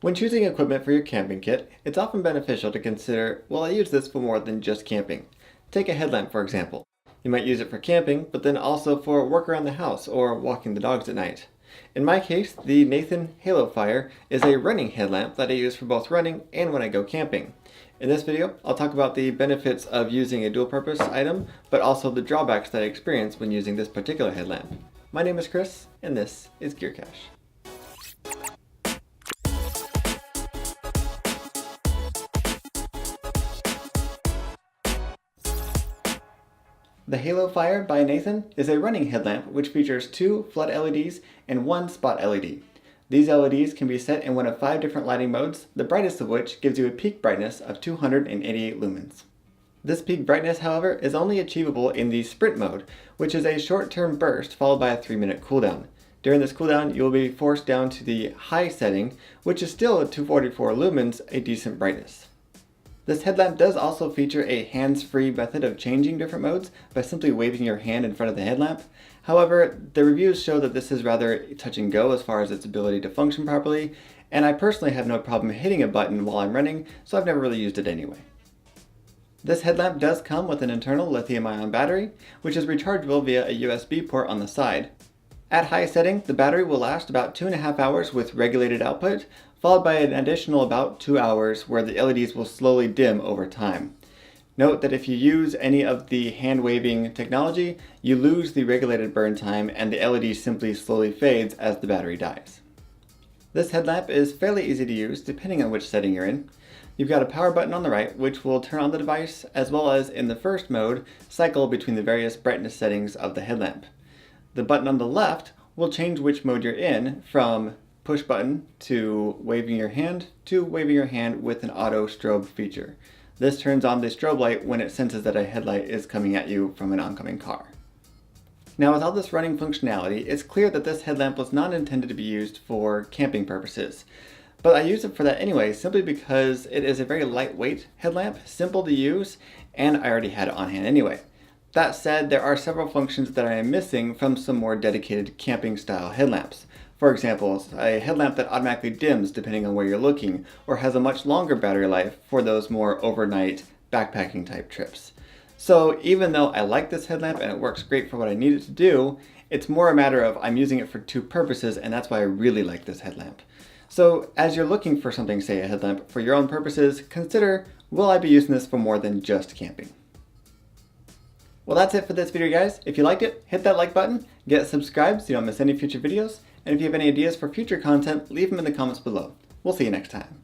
When choosing equipment for your camping kit, it's often beneficial to consider, will I use this for more than just camping? Take a headlamp for example. You might use it for camping, but then also for work around the house or walking the dogs at night. In my case, the Nathan Halo Fire is a running headlamp that I use for both running and when I go camping. In this video, I'll talk about the benefits of using a dual-purpose item, but also the drawbacks that I experience when using this particular headlamp. My name is Chris, and this is Gear Cache. The Halo Fire by Nathan is a running headlamp which features 2 flood LEDs and 1 spot LED. These LEDs can be set in one of 5 different lighting modes, the brightest of which gives you a peak brightness of 288 lumens. This peak brightness, however, is only achievable in the sprint mode, which is a short-term burst followed by a 3-minute cooldown. During this cooldown, you will be forced down to the high setting, which is still at 244 lumens, a decent brightness. This headlamp does also feature a hands-free method of changing different modes by simply waving your hand in front of the headlamp. However, the reviews show that this is rather touch and go as far as its ability to function properly, and I personally have no problem hitting a button while I'm running, so I've never really used it anyway. This headlamp does come with an internal lithium-ion battery, which is rechargeable via a USB port on the side. At high setting, the battery will last about 2.5 hours with regulated output, followed by an additional about 2 hours where the LEDs will slowly dim over time. Note that if you use any of the hand-waving technology, you lose the regulated burn time and the LED simply slowly fades as the battery dies. This headlamp is fairly easy to use depending on which setting you're in. You've got a power button on the right which will turn on the device, as well as in the first mode, cycle between the various brightness settings of the headlamp. The button on the left will change which mode you're in, from push button to waving your hand with an auto strobe feature. This turns on the strobe light when it senses that a headlight is coming at you from an oncoming car. Now, with all this running functionality, it's clear that this headlamp was not intended to be used for camping purposes. But I use it for that anyway, simply because it is a very lightweight headlamp, simple to use, and I already had it on hand anyway. That said, there are several functions that I am missing from some more dedicated camping style headlamps. For example, a headlamp that automatically dims depending on where you're looking, or has a much longer battery life for those more overnight backpacking type trips. So even though I like this headlamp and it works great for what I need it to do, it's more a matter of I'm using it for 2 purposes, and that's why I really like this headlamp. So as you're looking for something, say a headlamp, for your own purposes, consider, will I be using this for more than just camping? Well, that's it for this video, guys. If you liked it, hit that like button, get subscribed so you don't miss any future videos, and if you have any ideas for future content, leave them in the comments below. We'll see you next time.